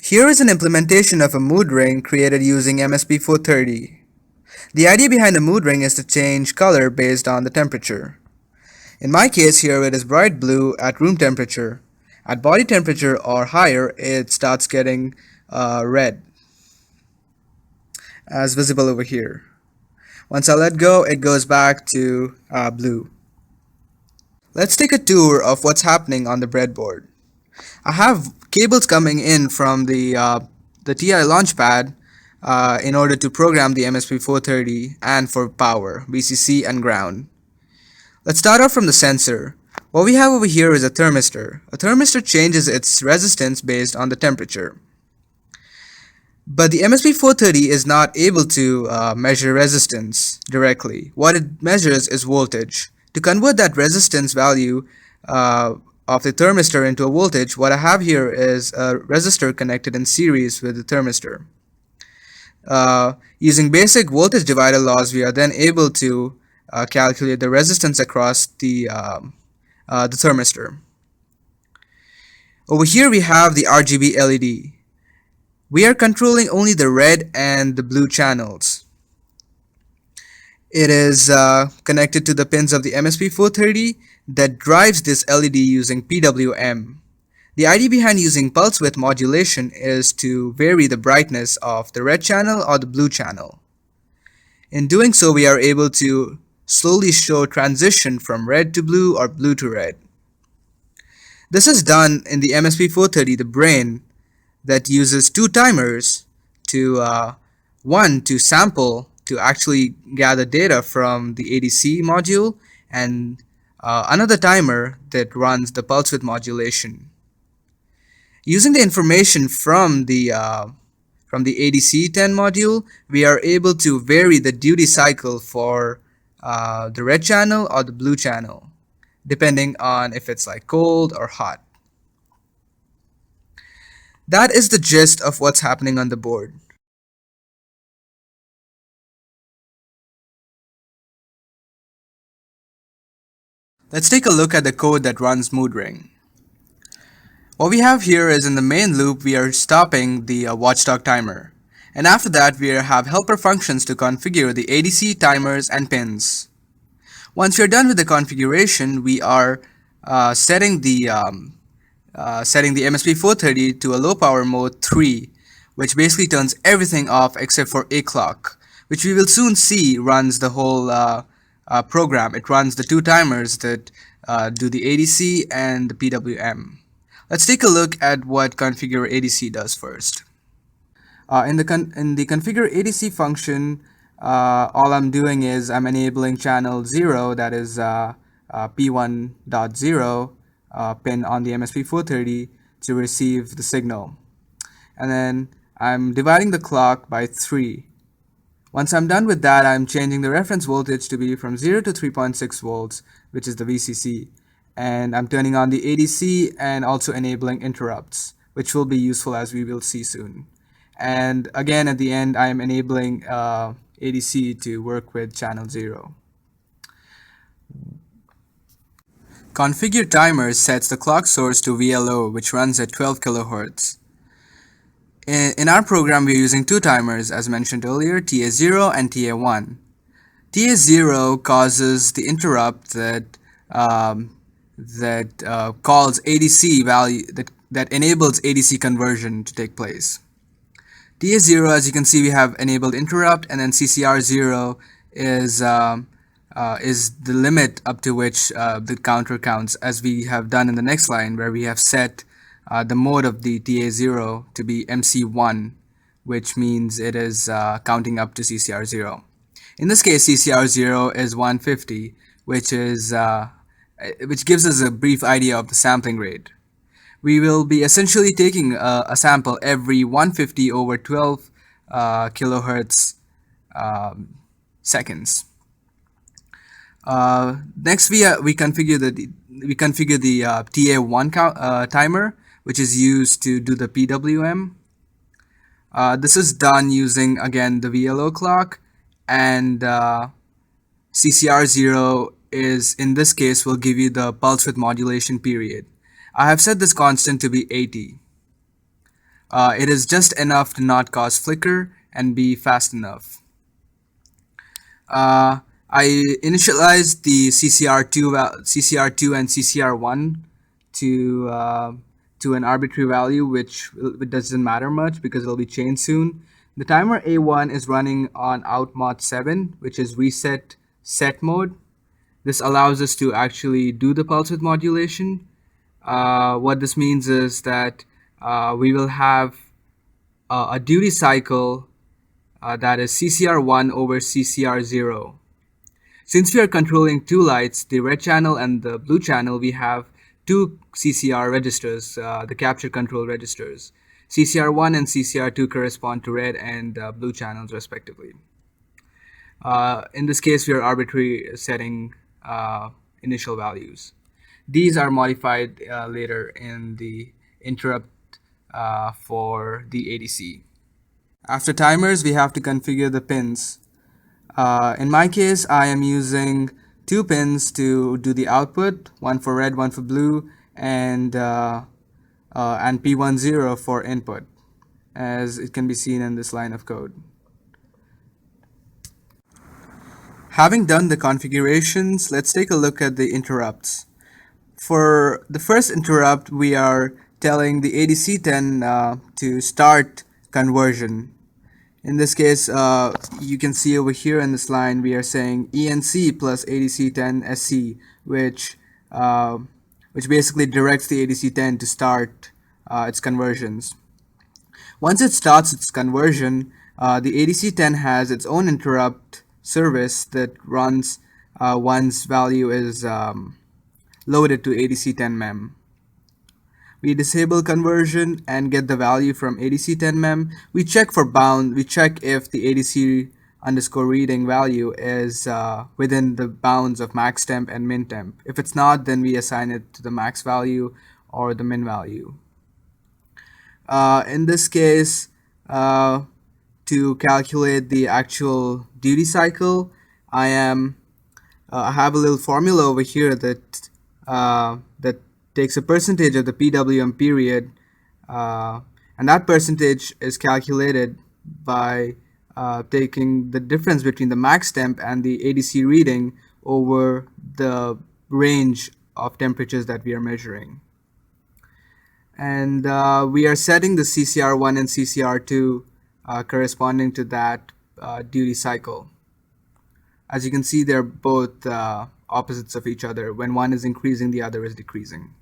Here is an implementation of a mood ring created using MSP430. The idea behind the mood ring is to change color based on the temperature. In my case here it is bright blue at room temperature. At body temperature or higher it starts getting red, as visible over here. Once I let go it goes back to blue. Let's take a tour of what's happening on the breadboard. I have cables coming in from the TI Launchpad in order to program the MSP430 and for power, VCC and ground. Let's start off from the sensor. What we have over here is a thermistor. A thermistor changes its resistance based on the temperature. But the MSP430 is not able to measure resistance directly. What it measures is voltage. To convert that resistance value of the thermistor into a voltage, what I have here is a resistor connected in series with the thermistor. Using basic voltage divider laws, we are then able to calculate the resistance across the thermistor. Over here we have the RGB LED. We are controlling only the red and the blue channels. It is connected to the pins of the MSP430 that drives this LED using PWM. The idea behind using pulse width modulation is to vary the brightness of the red channel or the blue channel. In doing so, we are able to slowly show transition from red to blue or blue to red. This is done in the MSP430, the brain, that uses two timers to one to sample to actually gather data from the ADC module, and another timer that runs the pulse width modulation. Using the information from the ADC10 module, we are able to vary the duty cycle for the red channel or the blue channel, depending on if it's like cold or hot. That is the gist of what's happening on the board. Let's take a look at the code that runs mood ring. What we have here is in the main loop we are stopping the watchdog timer, and after that we have helper functions to configure the ADC timers and pins. Once we are done with the configuration, we are setting the MSP430 to a low power mode 3, which basically turns everything off except for a clock, which we will soon see runs the whole program. It runs the two timers that do the ADC and the PWM. Let's take a look at what configure ADC does first. In the configure ADC function, all I'm doing is I'm enabling channel 0, that is P1.0 pin on the MSP430 to receive the signal. And then I'm dividing the clock by 3. Once I'm done with that, I'm changing the reference voltage to be from 0 to 3.6 volts, which is the VCC. And I'm turning on the ADC and also enabling interrupts, which will be useful as we will see soon. And again, at the end, I'm enabling ADC to work with channel 0. Configure timer sets the clock source to VLO, which runs at 12 kHz. In our program, we're using two timers, as mentioned earlier, TA0 and TA1. TA0 causes the interrupt that calls ADC value, that enables ADC conversion to take place. TA0, as you can see, we have enabled interrupt, and then CCR0 is the limit up to which the counter counts, as we have done in the next line, where we have set the mode of the TA0 to be MC1, which means it is counting up to CCR0. In this case, CCR0 is 150, which gives us a brief idea of the sampling rate. We will be essentially taking a sample every 150 over 12 kilohertz seconds. Next, we configure the TA1 timer, which is used to do the PWM. This is done using, again, the VLO clock, and CCR0 is, in this case, will give you the pulse width modulation period. I have set this constant to be 80. It is just enough to not cause flicker and be fast enough. Uh, I initialized the CCR2 and CCR1 to uh, to an arbitrary value, which it doesn't matter much because it'll be changed soon. The timer A1 is running on out mod 7, which is reset set mode. This allows us to actually do the pulse width modulation. What this means is that we will have a duty cycle that is CCR1 over CCR0. Since we are controlling two lights, the red channel and the blue channel, we have two CCR registers, the capture control registers. CCR1 and CCR2 correspond to red and blue channels respectively. In this case, we are arbitrary setting initial values. These are modified later in the interrupt for the ADC. After timers, we have to configure the pins. In my case, I am using two pins to do the output, one for red, one for blue, and P10 for input, as it can be seen in this line of code. Having done the configurations, let's take a look at the interrupts. For the first interrupt, we are telling the ADC10 to start conversion. In this case, you can see over here in this line, we are saying ENC plus ADC10 SC, which basically directs the ADC10 to start its conversions. Once it starts its conversion, the ADC10 has its own interrupt service that runs once value is loaded to ADC10 mem. We disable conversion and get the value from ADC10 mem. We check for bound. We check if the ADC underscore reading value is within the bounds of max temp and min temp. If it's not, then we assign it to the max value or the min value. In this case, to calculate the actual duty cycle, I have a little formula over here that takes a percentage of the PWM period, and that percentage is calculated by taking the difference between the max temp and the ADC reading over the range of temperatures that we are measuring. And we are setting the CCR1 and CCR2 corresponding to that duty cycle. As you can see, they're both opposites of each other. When one is increasing, the other is decreasing.